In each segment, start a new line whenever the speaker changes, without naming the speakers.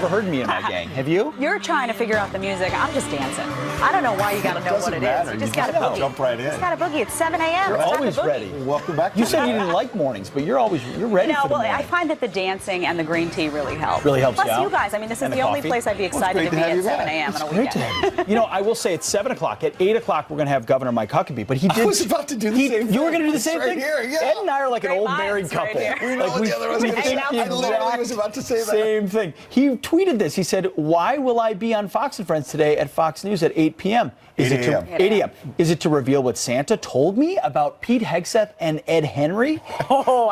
never heard me in my gang. Have you?
You're trying to figure out the music. I'm just dancing. I don't know why you got to know what it is. You just got to boogie.
Jump right in.
Just got to boogie. It's 7 a.m.
You're always ready.
Welcome back.
You said you didn't like mornings, but you're ready for the morning.
I find that the dancing and the green tea really help.
Really helps
Plus
you out.
You guys. I mean, this is
And
the
the
only
coffee.
place I'd be excited to be at 7 a.m. on a
Great to
weekend.
have you. You know, I will say it's 7 o'clock. At 8 o'clock, we're going to have Governor Mike Huckabee, but he did.
I was about to do the same thing.
You were going to do the same
Right
thing?
here, yeah.
Ed and I are like
Great
an old
minds
married
right
couple.
here.
We know what the other one's going to say. I literally was about to say that.
Same thing. He tweeted this. He said, "Why will I be on Fox and Friends today at Fox News at 8 p.m.?
8 a.m.
8 a.m. Is it to reveal what Santa told me about Pete Hegseth and Ed Henry?"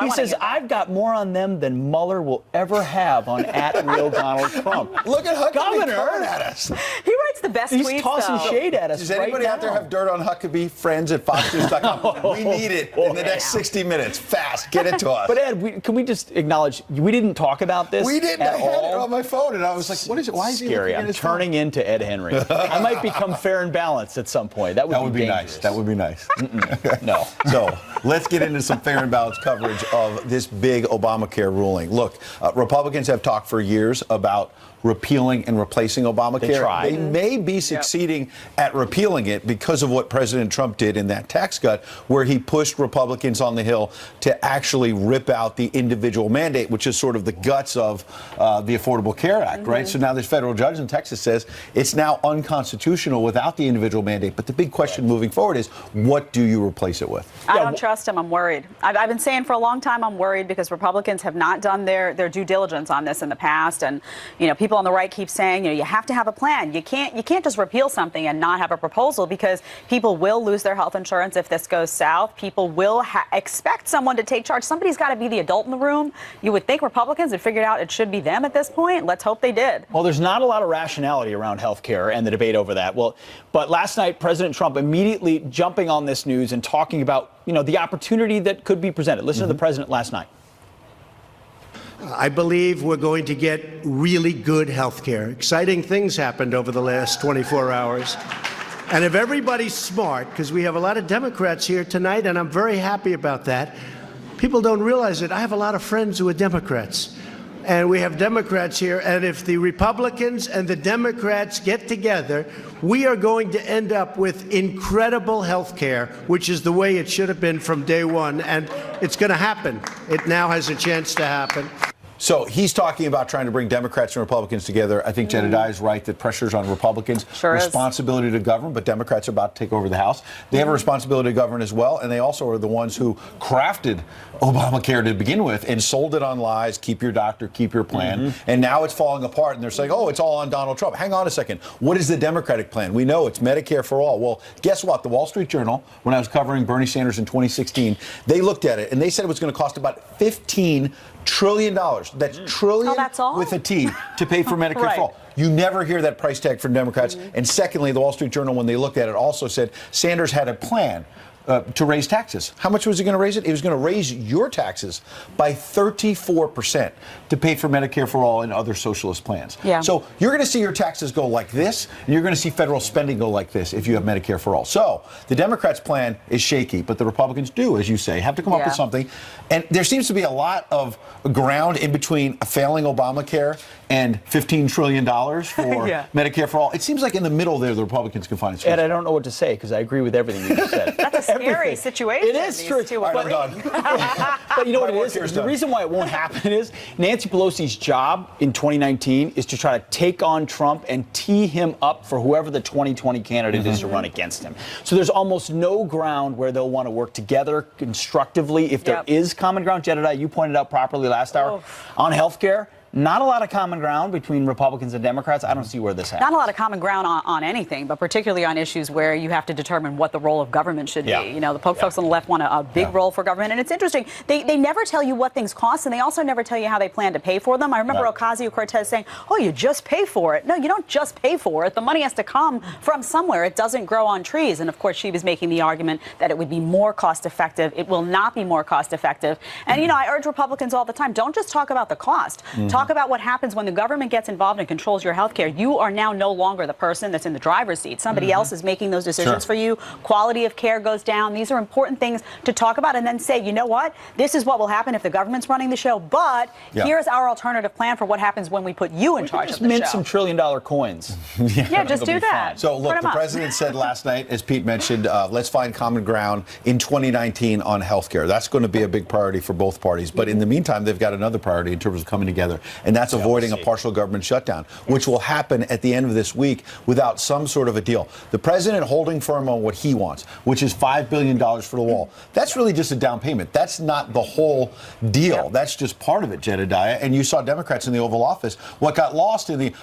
He says, "I've got more on them than Mueller will ever have on @real Donald Trump."
Look at Huckabee
Governor
coming at us.
He writes the best tweets.
He's tossing shade at us.
Does anybody
right
out there
now.
have dirt on Huckabee? Friends at FoxNews.com. We need it in the next 60 minutes. Fast. Get it to us.
But Ed, can we just acknowledge we didn't talk about this?
We didn't.
At
I had it
all?
on my phone, and I was like, "What is it? Why is he
Scary.
looking at
I'm
his phone?"
turning into Ed Henry. I might become Fair and Balanced at some point. That would be
nice.
dangerous.
That would be nice.
No.
So let's get into some fair and balanced coverage of this big Obamacare ruling. Look, Republicans have talked for years about repealing and replacing Obamacare.
They tried.
They may be succeeding at repealing it because of what President Trump did in that tax cut, where he pushed Republicans on the Hill to actually rip out the individual mandate, which is sort of the guts of the Affordable Care Act, right? So now this federal judge in Texas says it's now unconstitutional without the individual mandate. But the big question moving forward is, what do you replace it with?
I don't trust him. I'm worried. I've been saying for a long time I'm worried because Republicans have not done their due diligence on this in the past. And, people on the right keep saying, you have to have a plan. You can't just repeal something and not have a proposal because people will lose their health insurance if this goes south. People will expect someone to take charge. Somebody's got to be the adult in the room. You would think Republicans had figured out it should be them at this point. Let's hope they did.
Well, there's not a lot of rationality around health care and the debate over that. But last night, President Trump immediately jumping on this news and talking about, the opportunity that could be presented. Listen to the president last night.
I believe we're going to get really good health care. Exciting things happened over the last 24 hours. And if everybody's smart, because we have a lot of Democrats here tonight, and I'm very happy about that, people don't realize it. I have a lot of friends who are Democrats. And we have Democrats here, and if the Republicans and the Democrats get together, we are going to end up with incredible health care, which is the way it should have been from day one, and it's going to happen. It now has a chance to happen.
So he's talking about trying to bring Democrats and Republicans together. I think Jedediah is right that pressure's on Republicans.
Sure is.
Responsibility to govern, but Democrats are about to take over the House. They have a responsibility to govern as well, and they also are the ones who crafted Obamacare to begin with and sold it on lies, keep your doctor, keep your plan. And now it's falling apart, and they're saying, oh, it's all on Donald Trump. Hang on a second. What is the Democratic plan? We know it's Medicare for all. Well, guess what? The Wall Street Journal, when I was covering Bernie Sanders in 2016, they looked at it, and they said it was going to cost about $15 trillion. That's trillion
that's all?
with a T to pay for Medicare
Right.
for all. You never hear that price tag from Democrats. And secondly, the Wall Street Journal, when they looked at it, also said Sanders had a plan to raise taxes. How much was he going to raise it? He was going to raise your taxes by 34% to pay for Medicare for all and other socialist plans.
Yeah.
So you're going to see your taxes go like this, and you're going to see federal spending go like this if you have Medicare for all. So the Democrats' plan is shaky, but the Republicans do, as you say, have to come up with something. And there seems to be a lot of ground in between a failing Obamacare and $15 trillion for Medicare for all. It seems like in the middle there, the Republicans can find a solution.
Ed, I don't know what to say because I agree with everything you just said.
That's a scary situation.
It is true.
I'm done.
But you know what
My
it
work here
is?
is
The
done.
reason why it won't happen is Nancy Pelosi's job in 2019 is to try to take on Trump and tee him up for whoever the 2020 candidate is to run against him. So there's almost no ground where they'll want to work together constructively if there is common ground. Jedediah, you pointed out properly last hour on health care. Not a lot of common ground between Republicans and Democrats. I don't see where this happens.
Not a lot of common ground on anything, but particularly on issues where you have to determine what the role of government should be. You know, the folks on the left want a big role for government. And it's interesting. They never tell you what things cost, and they also never tell you how they plan to pay for them. I remember Ocasio-Cortez saying, oh, you just pay for it. No, you don't just pay for it. The money has to come from somewhere. It doesn't grow on trees. And, of course, she was making the argument that it would be more cost-effective. It will not be more cost-effective. And, you know, I urge Republicans all the time, don't just talk about the cost. Talk Talk about what happens when the government gets involved and controls your health care. You are now no longer the person that's in the driver's seat. Somebody else is making those decisions for you. Quality of care goes down. These are important things to talk about and then say, you know what? This is what will happen if the government's running the show, but here's our alternative plan for what happens when we put you in charge of the show.
Mint some $1 trillion coins.
Yeah, just do that.
So, look, the president said last night, as Pete mentioned, let's find common ground in 2019 on health care. That's going to be a big priority for both parties. But in the meantime, they've got another priority in terms of coming together, and that's avoiding a partial government shutdown, which will happen at the end of this week without some sort of a deal. The president holding firm on what he wants, which is $5 billion for the wall. That's really just a down payment. That's not the whole deal. That's just part of it, Jedediah. And you saw Democrats in the Oval Office. What got lost in the,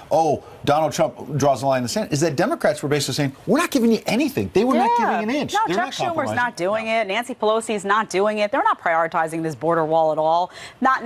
Donald Trump draws the line in the Senate, is that Democrats were basically saying, we're not giving you anything. They were not giving an inch.
No, Chuck Schumer's not doing it. Nancy Pelosi's not doing it. They're not prioritizing this border wall at all. Not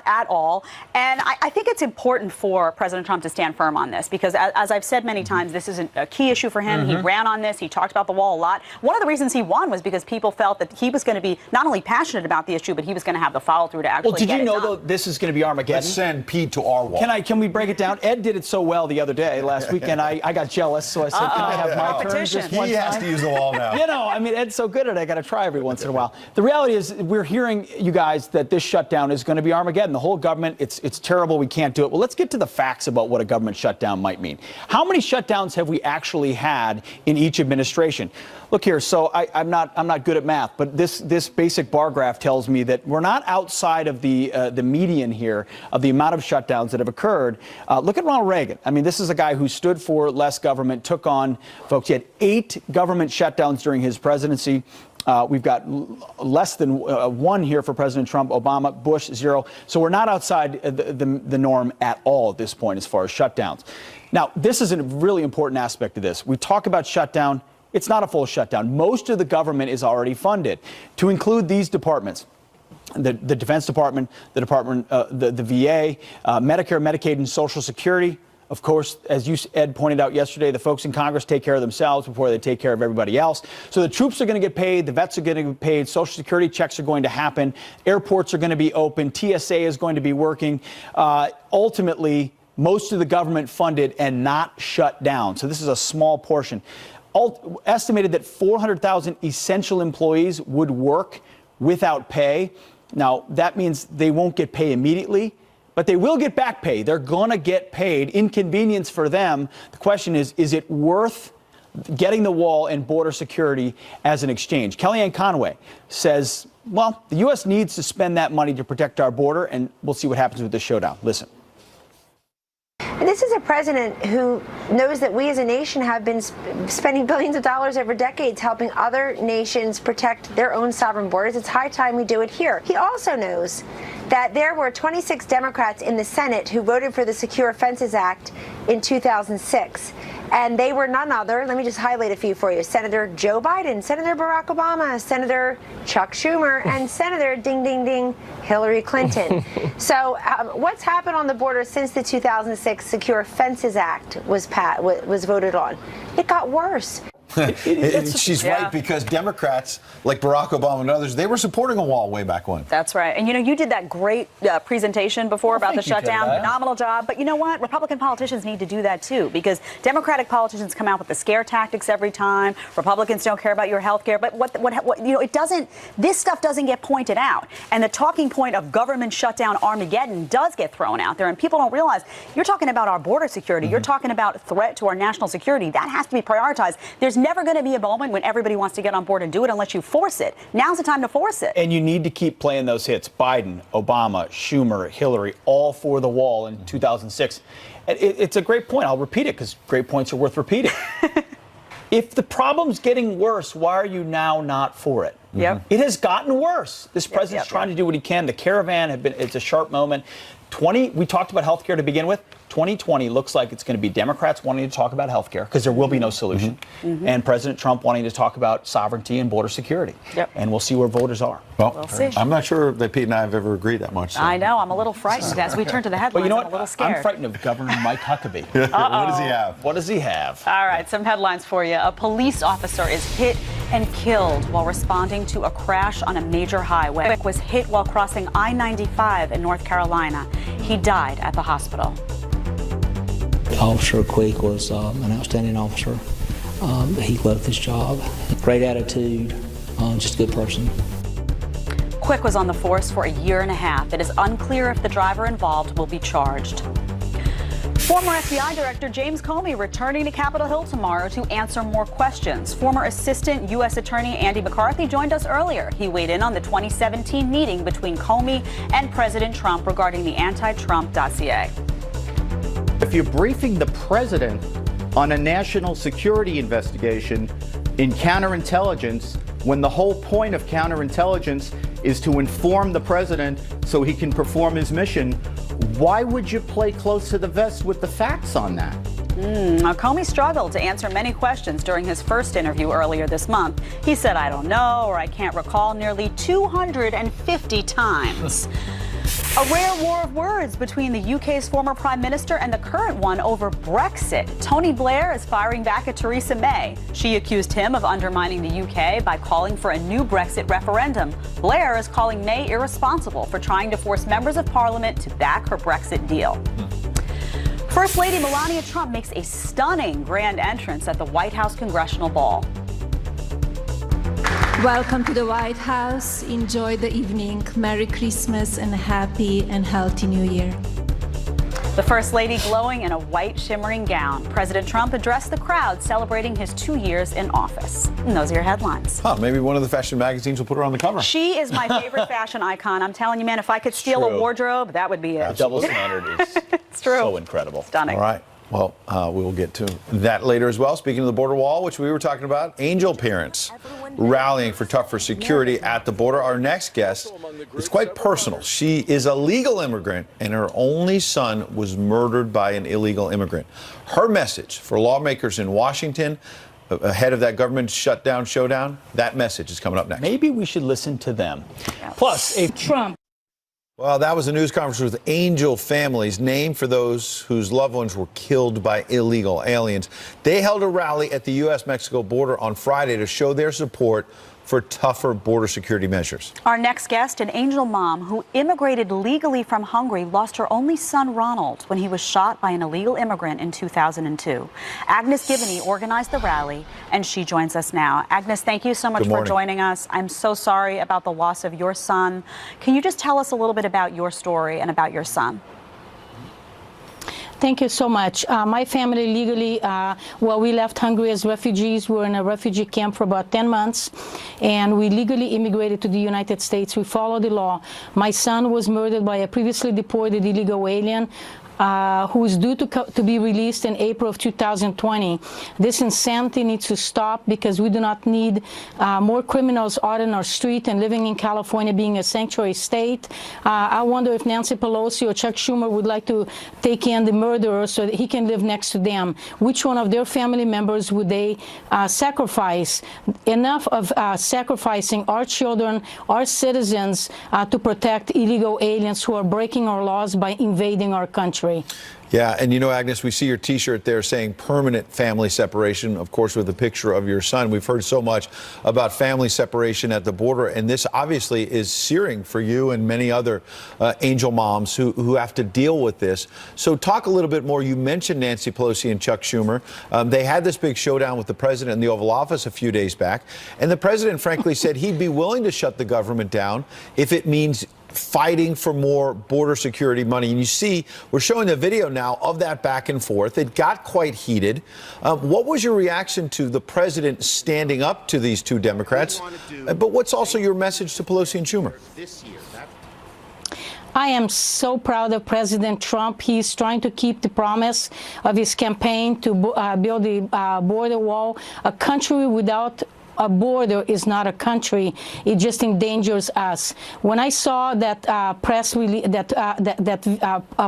at all. And I think it's important for President Trump to stand firm on this because, as I've said many times, this is a key issue for him. He ran on this. He talked about the wall a lot. One of the reasons he won was because people felt that he was going to be not only passionate about the issue, but he was going to have the follow-through to actually get it done.
Well, did you know, though, this is going to be Armageddon?
Let's send Pete to our wall.
Can we break it down? Ed did it so well the other day, last week, and I got jealous, so I said, can I have my turn just one
He has
time?
to use the wall now.
You know, I mean, Ed's so good at it, I got to try every once in a while. The reality is, we're hearing, you guys, that this shutdown is going to be Armageddon. The whole government, it's terrible, we can't do it. Well, let's get to the facts about what a government shutdown might mean. How many shutdowns have we actually had in each administration? Look here, so I'm not good at math, but this basic bar graph tells me that we're not outside of the median here of the amount of shutdowns that have occurred. Look at Ronald Reagan. I mean, this is a guy who stood for less government, took on, folks, he had 8 government shutdowns during his presidency. We've got less than 1 here for President Trump, Obama, Bush, 0. So we're not outside the norm at all at this point as far as shutdowns. Now, this is a really important aspect of this. We talk about shutdown. It's not a full shutdown. Most of the government is already funded to include these departments. The Defense Department, the VA, Medicare, Medicaid, and Social Security. Of course, as Ed pointed out yesterday, the folks in Congress take care of themselves before they take care of everybody else. So the troops are going to get paid, the vets are going to get paid, Social Security checks are going to happen, airports are going to be open, TSA is going to be working. Ultimately, most of the government funded and not shut down. So this is a small portion. Estimated that 400,000 essential employees would work without pay. Now, that means they won't get pay immediately, but they will get back pay. They're going to get paid. Inconvenience for them. The question is it worth getting the wall and border security as an exchange? Kellyanne Conway says, well, the U.S. needs to spend that money to protect our border, and we'll see what happens with this showdown. Listen.
And this is a president who knows that we as a nation have been spending billions of dollars over decades helping other nations protect their own sovereign borders. It's high time we do it here. He also knows that there were 26 Democrats in the Senate who voted for the Secure Fences Act in 2006. And they were none other, let me just highlight a few for you, Senator Joe Biden, Senator Barack Obama, Senator Chuck Schumer, and Senator, ding, ding, ding, Hillary Clinton. So what's happened on the border since the 2006 Secure Fences Act was voted on? It got worse.
She's right, because Democrats like Barack Obama and others, they were supporting a wall way back when.
That's right. And, you did that great presentation before about the shutdown. Phenomenal job. But you know what? Republican politicians need to do that, too, because Democratic politicians come out with the scare tactics every time. Republicans don't care about your health care. But it doesn't, this stuff doesn't get pointed out. And the talking point of government shutdown Armageddon does get thrown out there. And people don't realize you're talking about our border security. You're talking about threat to our national security. That has to be prioritized. There's never going to be a moment when everybody wants to get on board and do it unless you force it. Now's the time to force it.
And you need to keep playing those hits. Biden, Obama, Schumer, Hillary, all for the wall in 2006. It's a great point. I'll repeat it because great points are worth repeating. If the problem's getting worse, why are you now not for it?
Yep.
It has gotten worse. This president's trying to do what he can. The caravan it's a sharp moment. We talked about health care to begin with. 2020 looks like it's going to be Democrats wanting to talk about health care, because there will be no solution, and President Trump wanting to talk about sovereignty and border security.
Yep.
And we'll see where voters are.
Well,
We'll see.
I'm not sure that Pete and I have ever agreed that much. So.
I know. I'm a little frightened as we turn to the headlines.
But you know
I'm
what?
a little scared.
I'm frightened of Governor Mike Huckabee.
What does he have?
What does he have?
All right, some headlines for you. A police officer is hit and killed while responding to a crash on a major highway. Quick was hit while crossing I-95 in North Carolina. He died at the hospital.
Officer Quick was an outstanding officer. He loved his job. Great attitude, just a good person.
Quick was on the force for a year and a half. It is unclear if the driver involved will be charged. Former FBI Director James Comey returning to Capitol Hill tomorrow to answer more questions. Former Assistant U.S. Attorney Andy McCarthy joined us earlier. He weighed in on the 2017 meeting between Comey and President Trump regarding the anti-Trump dossier.
If you're briefing the president on a national security investigation in counterintelligence, when the whole point of counterintelligence is to inform the president so he can perform his mission, why would you play close to the vest with the facts on that?
Now, Comey struggled to answer many questions during his first interview earlier this month. He said, "I don't know," or "I can't recall," nearly 250 times. A rare war of words between the UK's former Prime Minister and the current one over Brexit. Tony Blair is firing back at Theresa May. She accused him of undermining the UK by calling for a new Brexit referendum. Blair is calling May irresponsible for trying to force members of Parliament to back her Brexit deal. First Lady Melania Trump makes a stunning grand entrance at the White House Congressional Ball.
Welcome to the White House. Enjoy the evening. Merry Christmas and a happy and healthy New Year.
The First Lady glowing in a white shimmering gown. President Trump addressed the crowd celebrating his 2 years in office. And those are your headlines.
Maybe one of the fashion magazines will put her on the cover.
She is my favorite fashion icon. I'm telling you, man, if I could steal a wardrobe, that would be it.
The double standard is
It's true.
so incredible.
Stunning.
All right. Well, we will get to that later as well. Speaking of the border wall, which we were talking about, angel parents rallying for tougher security at the border. Our next guest is quite personal. She is a legal immigrant, and her only son was murdered by an illegal immigrant. Her message for lawmakers in Washington ahead of that government shutdown showdown, that message is coming up next.
Maybe we should listen to them. Plus, a
Trump.
Well, that was a news conference with Angel Families, named for those whose loved ones were killed by illegal aliens. They held a rally at the U.S.-Mexico border on Friday to show their support for tougher border security measures.
Our next guest, an angel mom who immigrated legally from Hungary, lost her only son, Ronald, when he was shot by an illegal immigrant in 2002. Agnes Givney organized the rally, and she joins us now. Agnes, thank you so much for joining us. I'm so sorry about the loss of your son. Can you just tell us a little bit about your story and about your son?
Thank you so much. My family legally, we left Hungary as refugees. We were in a refugee camp for about 10 months, and we legally immigrated to the United States. We followed the law. My son was murdered by a previously deported illegal alien who is due to be released in April of 2020. This insanity needs to stop because we do not need more criminals out on our street and living in California being a sanctuary state. I wonder if Nancy Pelosi or Chuck Schumer would like to take in the murderer so that he can live next to them. Which one of their family members would they sacrifice? Enough of sacrificing our children, our citizens, to protect illegal aliens who are breaking our laws by invading our country.
Yeah, and you know, Agnes, we see your T-shirt there saying permanent family separation, of course, with a picture of your son. We've heard so much about family separation at the border, and this obviously is searing for you and many other angel moms who have to deal with this. So talk a little bit more. You mentioned Nancy Pelosi and Chuck Schumer. They had this big showdown with the president in the Oval Office a few days back, and the president frankly said he'd be willing to shut the government down if it means fighting for more border security money. And you see, we're showing the video now of that back and forth. It got quite heated. What was your reaction to the president standing up to these two Democrats? But what's also your message to Pelosi and Schumer?
I am so proud of President Trump. He's trying to keep the promise of his campaign to build the border wall. A country without a border is not a country. It just endangers us. When I saw that press release,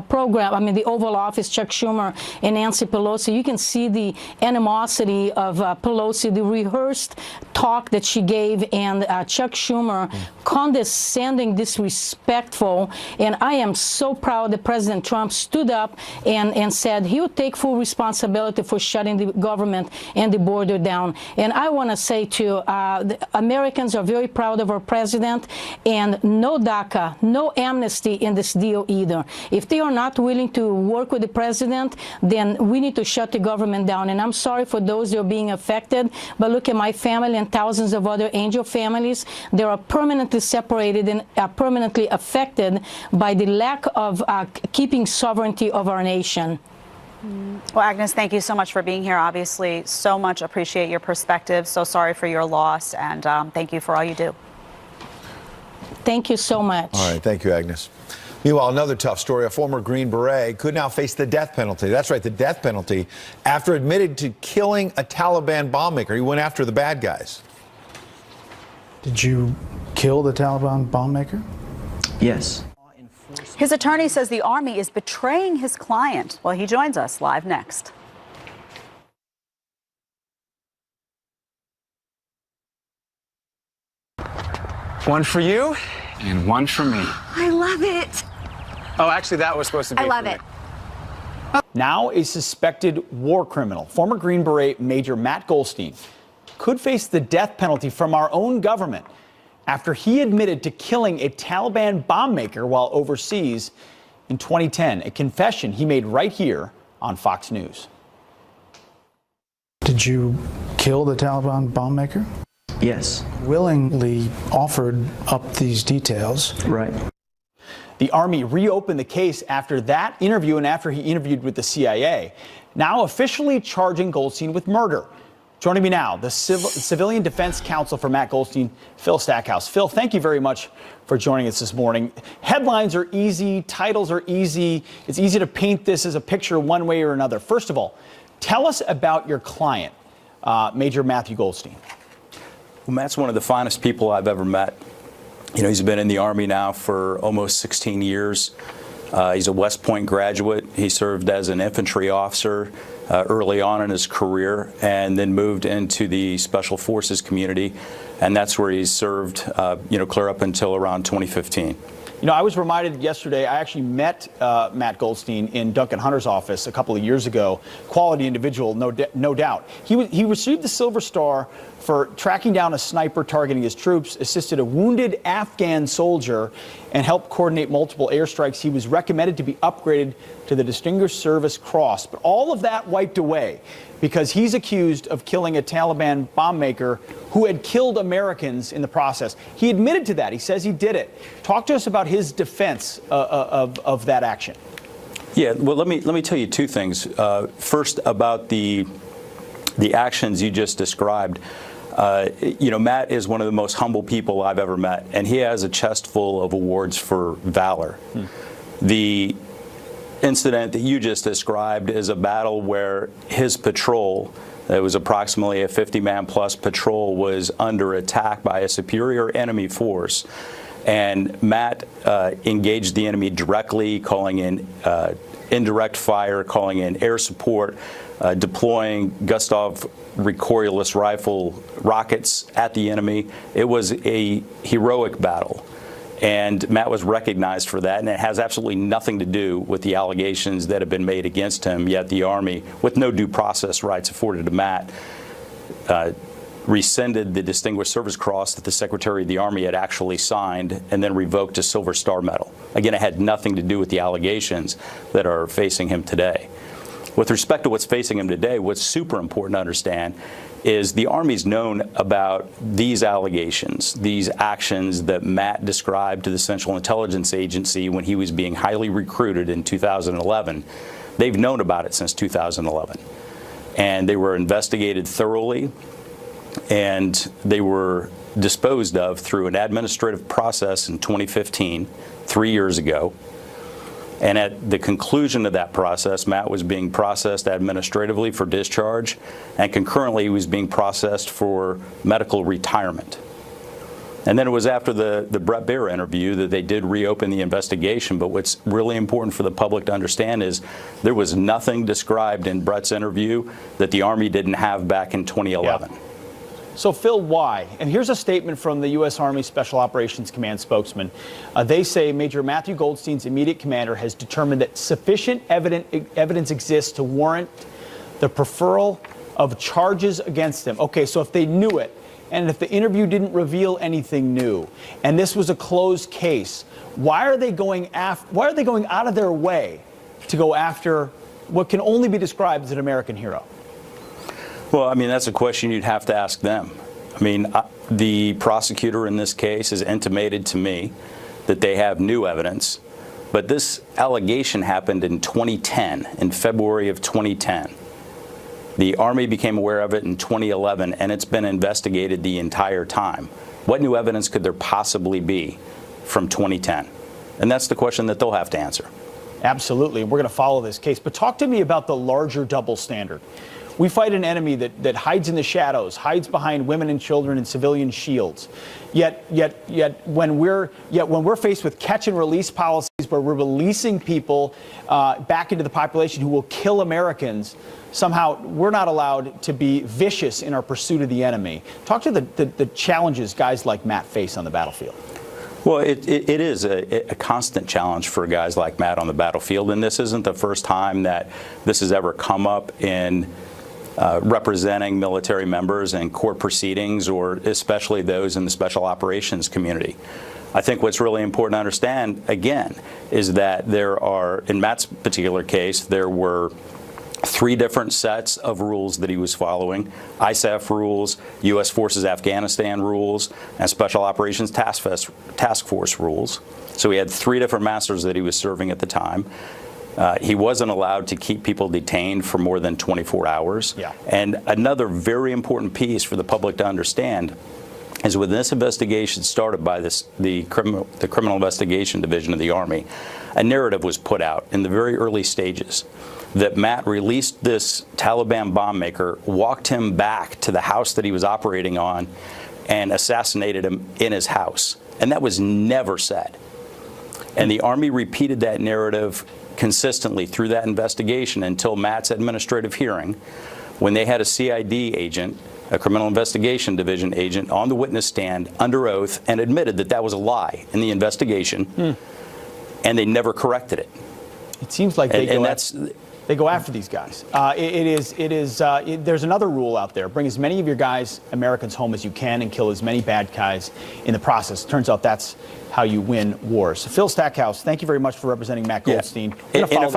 program, I mean the Oval Office, Chuck Schumer and Nancy Pelosi, you can see the animosity of Pelosi, the rehearsed talk that she gave, and Chuck Schumer condescending, disrespectful. And I am so proud that President Trump stood up and said he would take full responsibility for shutting the government and the border down. And I want to say to the Americans are very proud of our president, and no DACA, no amnesty in this deal either. If they are not willing to work with the president, then we need to shut the government down. And I'm sorry for those that are being affected, but look at my family and thousands of other angel families. They are permanently separated and permanently affected by the lack of keeping sovereignty of our nation.
Well, Agnes, thank you so much for being here. Obviously, so much appreciate your perspective. So sorry for your loss, and thank you for all you do.
Thank you so much.
All right, thank you, Agnes. Meanwhile, another tough story. A former Green Beret could now face the death penalty. That's right, the death penalty, after admitted to killing a Taliban bomb maker. He went after the bad guys.
Did you kill the Taliban bomb maker?
Yes.
His attorney says the Army is betraying his client. Well, he joins us live next.
One for you and one for me.
I love it.
Oh, actually, that was supposed to be
I love
for me.
it.
Now a suspected war criminal, former Green Beret Major Matt Goldstein, could face the death penalty from our own government after he admitted to killing a Taliban bomb maker while overseas in 2010, a confession he made right here on Fox News.
Did you kill the Taliban bomb maker?
Yes.
Willingly offered up these details.
Right.
The Army reopened the case after that interview and after he interviewed with the CIA, now officially charging Goldstein with murder. Joining me now, the Civilian Defense Counsel for Matt Goldstein, Phil Stackhouse. Phil, thank you very much for joining us this morning. Headlines are easy, titles are easy. It's easy to paint this as a picture one way or another. First of all, tell us about your client, Major Matthew Goldstein.
Well, Matt's one of the finest people I've ever met. You know, he's been in the Army now for almost 16 years. He's a West Point graduate. He served as an infantry officer early on in his career and then moved into the Special Forces community. And that's where he's served, clear up until around 2015.
You know, I was reminded yesterday, I actually met Matt Goldstein in Duncan Hunter's office a couple of years ago. Quality individual, no doubt. He received the Silver Star for tracking down a sniper targeting his troops, assisted a wounded Afghan soldier, and helped coordinate multiple airstrikes. He was recommended to be upgraded to the Distinguished Service Cross. But all of that wiped away because he's accused of killing a Taliban bomb maker who had killed Americans in the process. He admitted to that. He says he did it. Talk to us about his defense of that action.
Yeah, well, let me tell you two things. First, about the actions you just described. Matt is one of the most humble people I've ever met, and he has a chest full of awards for valor. The incident that you just described is a battle where his patrol, it was approximately a 50-man plus patrol, was under attack by a superior enemy force. And Matt engaged the enemy directly, calling in indirect fire, calling in air support, deploying Gustav recoilless rifle rockets at the enemy. It was a heroic battle. And Matt was recognized for that, and it has absolutely nothing to do with the allegations that have been made against him, yet the Army, with no due process rights afforded to Matt, rescinded the Distinguished Service Cross that the Secretary of the Army had actually signed and then revoked a Silver Star Medal. Again, it had nothing to do with the allegations that are facing him today. With respect to what's facing him today, what's super important to understand is the Army's known about these allegations, these actions that Matt described to the Central Intelligence Agency when he was being highly recruited in 2011. They've known about it since 2011. And they were investigated thoroughly, and they were disposed of through an administrative process in 2015, 3 years ago. And at the conclusion of that process, Matt was being processed administratively for discharge, and concurrently he was being processed for medical retirement. And then it was after the Bret Baier interview that they did reopen the investigation. But what's really important for the public to understand is there was nothing described in Bret's interview that the Army didn't have back in 2011.
Yeah. So, Phil, why? And here's a statement from the U.S. Army Special Operations Command spokesman. They say Major Matthew Goldstein's immediate commander has determined that sufficient evidence exists to warrant the preferral of charges against him. Okay, so if they knew it, and if the interview didn't reveal anything new, and this was a closed case, why are they going out of their way to go after what can only be described as an American hero?
Well, I mean, that's a question you'd have to ask them. I mean, the prosecutor in this case has intimated to me that they have new evidence, but this allegation happened in 2010, in February of 2010. The Army became aware of it in 2011, and it's been investigated the entire time. What new evidence could there possibly be from 2010? And that's the question that they'll have to answer.
Absolutely. We're going to follow this case. But talk to me about the larger double standard. We fight an enemy that hides in the shadows, hides behind women and children and civilian shields. Yet when we're faced with catch and release policies where we're releasing people back into the population who will kill Americans, somehow we're not allowed to be vicious in our pursuit of the enemy. Talk to the challenges guys like Matt face on the battlefield.
Well, it is a constant challenge for guys like Matt on the battlefield, and this isn't the first time that this has ever come up in representing military members in court proceedings, or especially those in the special operations community. I think what's really important to understand, again, is that there are, in Matt's particular case, there were 3 different sets of rules that he was following: ISAF rules, U.S. Forces Afghanistan rules, and Special Operations Task Force rules. So he had 3 different masters that he was serving at the time. He wasn't allowed to keep people detained for more than 24 hours.
Yeah.
And another very important piece for the public to understand is when this investigation started by the Criminal Investigation Division of the Army, a narrative was put out in the very early stages that Matt released this Taliban bomb maker, walked him back to the house that he was operating on, and assassinated him in his house. And that was never said. And the Army repeated that narrative consistently through that investigation until Matt's administrative hearing, when they had a CID agent, a Criminal Investigation Division agent, on the witness stand under oath and admitted that that was a lie in the investigation, and they never corrected it.
It seems like they go after these guys. There's another rule out there: bring as many of your guys, Americans, home as you can, and kill as many bad guys in the process. Turns out that's how you win wars. Phil Stackhouse, thank you very much for representing Matt Goldstein.
Yeah. And if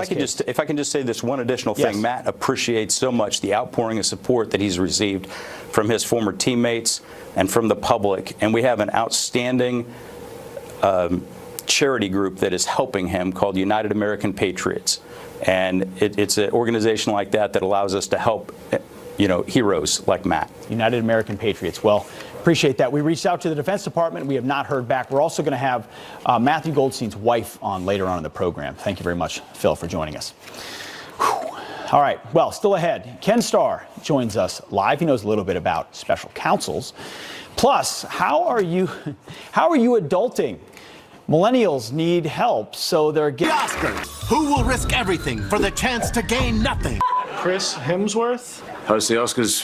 I can just say this one additional thing, yes. Matt appreciates so much the outpouring of support that he's received from his former teammates and from the public. And we have an outstanding charity group that is helping him called United American Patriots. And it's an organization like that allows us to help, heroes like Matt.
United American Patriots. Well, appreciate that. We reached out to the Defense Department. We have not heard back. We're also going to have Matthew Goldstein's wife on later on in the program. Thank you very much, Phil, for joining us. Whew. All right. Well, still ahead, Ken Starr joins us live. He knows a little bit about special counsels. Plus, how are you adulting? Millennials need help, so they're getting
the Oscars. Who will risk everything for the chance to gain nothing?
Chris Hemsworth.
Host the Oscars.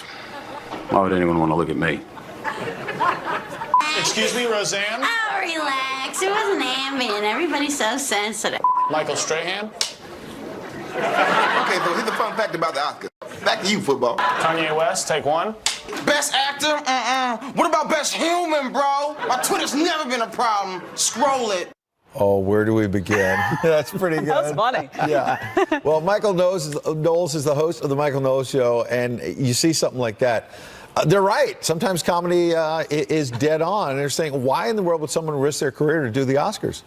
Why would anyone want to look at me?
Excuse me, Roseanne?
Oh, relax. It wasn't ambient. Everybody's so sensitive.
Michael Strahan?
Okay, so here's a fun fact about the Oscars. Back to you, football.
Kanye West, take one.
Best actor? What about best human, bro? My Twitter's never been a problem. Scroll it.
Oh, where do we begin? That's pretty good.
That's funny.
Yeah. Well, Michael Knowles is the host of the Michael Knowles Show, and you see something like that. They're right. Sometimes comedy is dead on. And they're saying, why in the world would someone risk their career to do the Oscars?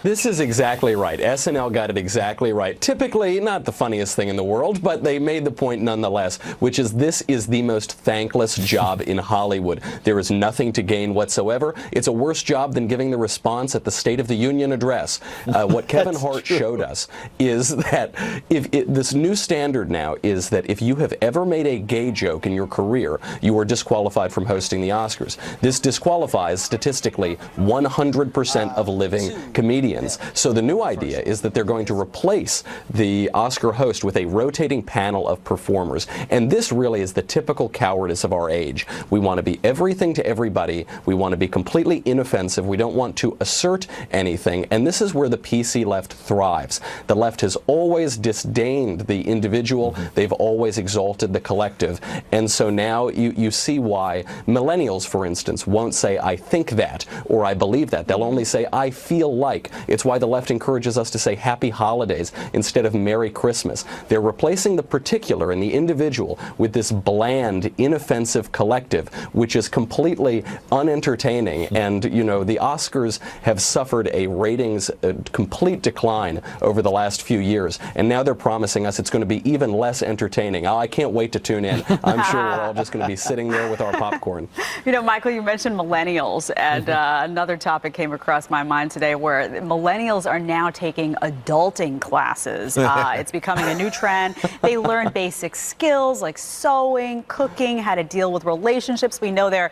This is exactly right. SNL got it exactly right. Typically, not the funniest thing in the world, but they made the point nonetheless, which is this is the most thankless job in Hollywood. There is nothing to gain whatsoever. It's a worse job than giving the response at the State of the Union address. What Kevin Hart showed us is that this new standard now is that if you have ever made a gay joke in your career, you are disqualified from hosting the Oscars. This disqualifies, statistically, 100% of living comedians. So the new idea is that they're going to replace the Oscar host with a rotating panel of performers. And this really is the typical cowardice of our age. We want to be everything to everybody. We want to be completely inoffensive. We don't want to assert anything. And this is where the PC left thrives. The left has always disdained the individual. They've always exalted the collective. And so now you see why millennials, for instance, won't say, I think that, or I believe that. They'll only say, I feel like. It's why the left encourages us to say Happy Holidays instead of Merry Christmas. They're replacing the particular and the individual with this bland, inoffensive collective, which is completely unentertaining. And, you know, the Oscars have suffered a ratings complete decline over the last few years. And now they're promising us it's going to be even less entertaining. Oh, I can't wait to tune in. I'm sure we're all just going to be sitting there with our popcorn.
You know, Michael, you mentioned millennials, and another topic came across my mind today where millennials are now taking adulting classes. It's becoming a new trend. They learn basic skills like sewing, cooking, how to deal with relationships. We know they're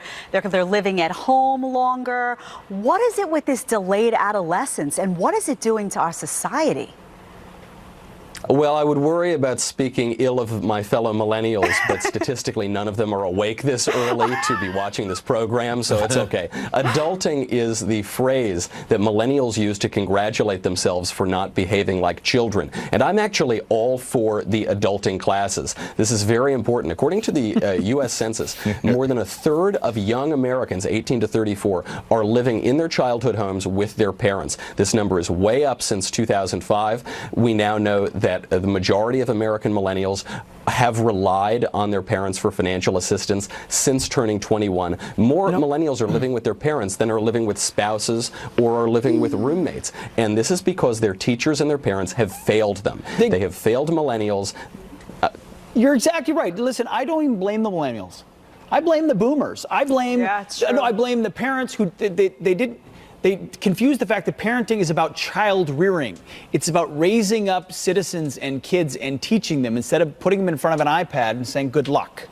living at home longer. What is it with this delayed adolescence, and what is it doing to our society?
Well, I would worry about speaking ill of my fellow millennials, but statistically none of them are awake this early to be watching this program, so it's okay. Adulting is the phrase that millennials use to congratulate themselves for not behaving like children. And I'm actually all for the adulting classes. This is very important. According to the U.S. Census, more than a third of young Americans, 18 to 34, are living in their childhood homes with their parents. This number is way up since 2005. We now know that the majority of American millennials have relied on their parents for financial assistance since turning 21. More millennials are living with their parents than are living with spouses or are living with roommates. And this is because their teachers and their parents have failed them. They have failed millennials.
You're exactly right. Listen, I don't even blame the millennials. I blame the boomers. I blame I blame the parents who they confuse the fact that parenting is about child rearing. It's about raising up citizens and kids and teaching them instead of putting them in front of an iPad and saying good luck.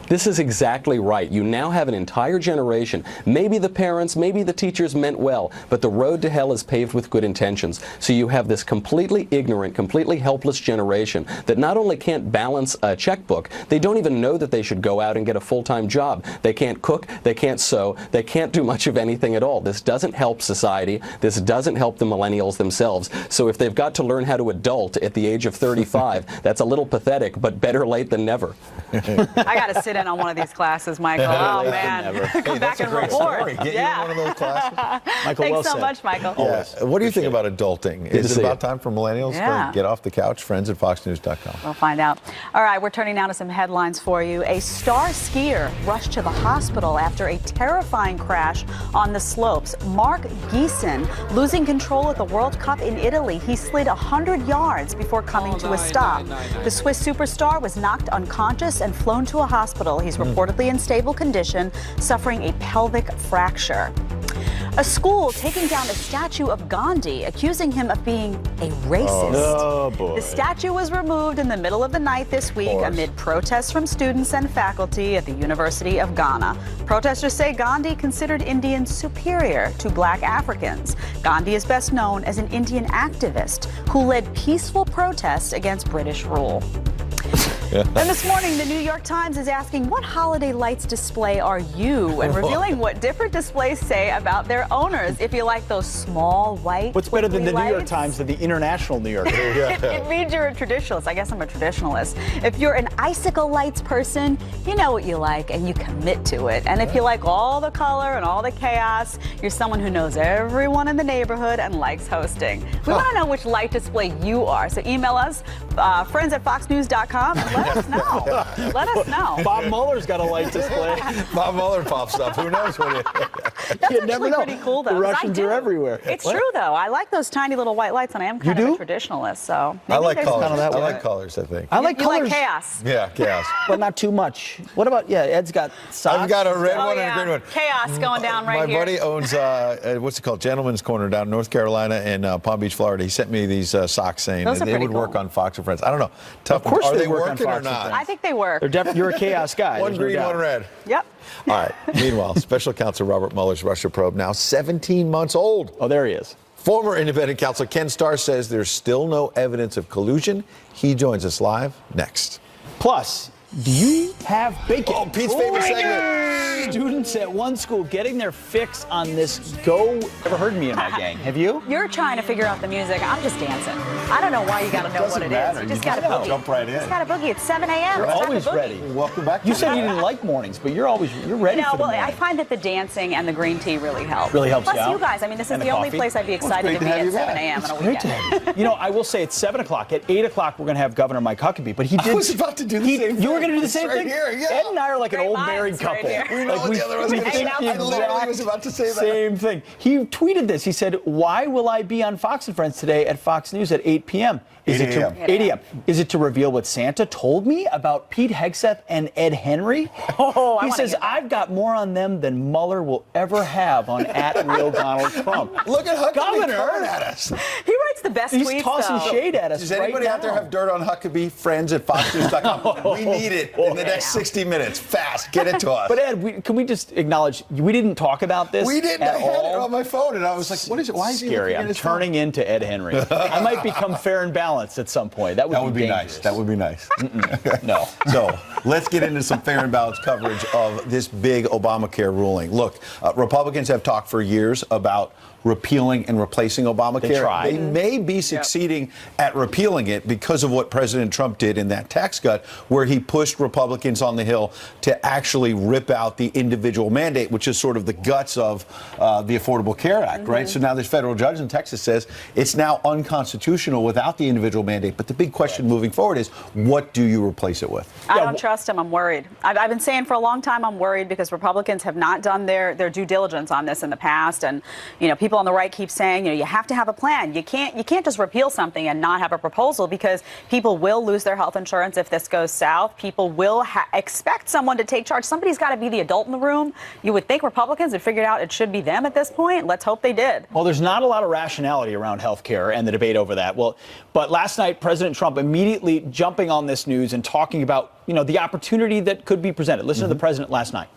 This is exactly right. You now have an entire generation. Maybe the parents, maybe the teachers meant well, but the road to hell is paved with good intentions. So you have this completely ignorant, completely helpless generation that not only can't balance a checkbook, they don't even know that they should go out and get a full-time job. They can't cook, they can't sew, they can't do much of anything at all. This doesn't help society. This doesn't help the millennials themselves. So if they've got to learn how to adult at the age of 35, that's a little pathetic, but better late than never.
I got to sit in on one of these classes, Michael. Oh, man. Come back and report.
Get you in one of those classes.
Michael,
Thanks
well
so
said.
much, Michael.
Yeah. What do you think about adulting? Is it about time for millennials to get off the couch? Friends at FoxNews.com.
We'll find out. All right, we're turning now to some headlines for you. A star skier rushed to the hospital after a terrifying crash on the slopes. Mark Geeson losing control at the World Cup in Italy. He slid 100 yards before coming to a stop. The Swiss superstar was knocked unconscious and flown to a hospital. He's reportedly in stable condition, suffering a pelvic fracture. A school taking down a statue of Gandhi, accusing him of being a racist.
Oh, boy.
The statue was removed in the middle of the night this week amid protests from students and faculty at the University of Ghana. Protesters say Gandhi considered Indians superior to black Africans. Gandhi is best known as an Indian activist who led peaceful protests against British rule. And this morning, the New York Times is asking, what holiday lights display are you? And revealing what different displays say about their owners. If you like those small, white,
what's better than the
lights,
New York Times than the International New York Times?
It means you're a traditionalist. I guess I'm a traditionalist. If you're an icicle lights person, you know what you like and you commit to it. And if you like all the color and all the chaos, you're someone who knows everyone in the neighborhood and likes hosting. We want to know which light display you are. So email us, friends at FoxNews.com. Let us know. Let us know.
Bob Mueller's got a light display.
Bob Mueller pops up. Who knows what
That's
You never
actually
know.
pretty cool, though.
The
'cause I
Russians
do.
are everywhere.
It's
What?
true, though. I like those tiny little white lights, and I am kind
You
of a traditionalist. So
I
maybe
like
there's
colors.
some
I
truth to
like
it.
colors, I think.
I like
You
colors.
like chaos.
Yeah, chaos.
But not too much. What about, Ed's got socks.
I've got a red
Oh,
one
yeah.
and a green one.
Chaos going down right
My
here.
buddy owns, what's it called, Gentleman's Corner down in North Carolina and Palm Beach, Florida. He sent me these socks saying
Those
that
are
they
pretty
would work
cool.
on Fox and Friends. I don't know. Tough.
Of course
Are
they
they
work on
working
Fox
or
and
not?
Friends.
I think they work.
You're a chaos guy.
One
there's no
green,
doubt.
one red.
Yep.
All right. Meanwhile, Special Counsel Robert Mueller's Russia probe now 17 months old.
Oh, there he is.
Former independent counsel Ken Starr says there's still no evidence of collusion. He joins us live next.
Plus, do you have bacon?
Oh, Pete's favorite segment.
Students at one school getting their fix on this Go. Ever heard me in my gang? Have you?
You're trying to figure out the music. I'm just dancing. I don't know why you got to know what it
matter.
is. You
You
just got to
just
boogie.
jump right in.
You just got to boogie. It's 7 a.m.
You're
It's time to
always
boogie.
ready.
Welcome back.
You said you didn't like mornings, but you're ready for the
Well, I
morning.
find that the dancing and the green tea really help.
Really helps
Plus,
you out?
you guys. I mean, this is
And
the
the
only
coffee?
place I'd be excited
great
to
to
be
have
at
you
7
back.
a.m. on a
Great to
weekend.
have you. I will say it's 7 o'clock. At 8 o'clock, we're going to have Governor Mike Huckabee. But he did.
I was about to do the same thing.
You were going to do the
It's
same
right
thing?
here, yeah.
Ed and I are like an
Great
old
minds
married
right
couple.
here.
We know what the other one's
we
gonna
think
say.
the
I literally
exact
was about to say that.
Same thing. He tweeted this. He said, "Why will I be on Fox and Friends today at Fox News at 8 p.m.?
8 a.m.
8 a.m. Is it to reveal what Santa told me about Pete Hegseth and Ed Henry?"
Oh, I
he
wanna
says,
hear that.
"I've got more on them than Mueller will ever have on at real Donald Trump."
Look at Huckabee
Governor.
coming at us.
He writes the best
He's
tweets,
tossing
though.
shade at us.
Does anybody
right
out there
now.
have dirt on Huckabee? Friends at FoxNews.com. We need it in the next 60 minutes. Fast. Get it to us.
But Ed, can we just acknowledge we didn't talk about this?
We didn't.
At
I had it
all?
on my phone, and I was like, "What is it? Why is he
Scary.
looking at
I'm
his phone?"
turning into Ed Henry. I might become fair and balanced at some point. That would
be
dangerous.
nice. That would be nice.
No.
So let's get into some fair and balanced coverage of this big Obamacare ruling. Look, Republicans have talked for years about repealing and replacing Obamacare.
They tried.
They may be succeeding at repealing it because of what President Trump did in that tax cut, where he pushed Republicans on the Hill to actually rip out the individual mandate, which is sort of the guts of the Affordable Care Act, right? So now this federal judge in Texas says it's now unconstitutional without the individual mandate. But the big question moving forward is, what do you replace it with?
I don't trust him. I'm worried. I've been saying for a long time I'm worried because Republicans have not done their due diligence on this in the past, and people on the right keep saying you have to have a plan. You can't just repeal something and not have a proposal, because people will lose their health insurance if this goes south. People will expect someone to take charge. Somebody's got to be the adult in the room. You would think Republicans had figured out it should be them at this point. Let's hope they did.
Well, there's not a lot of rationality around health care and the debate over that. But last night, President Trump immediately jumping on this news and talking about the opportunity that could be presented. Listen to the president last night.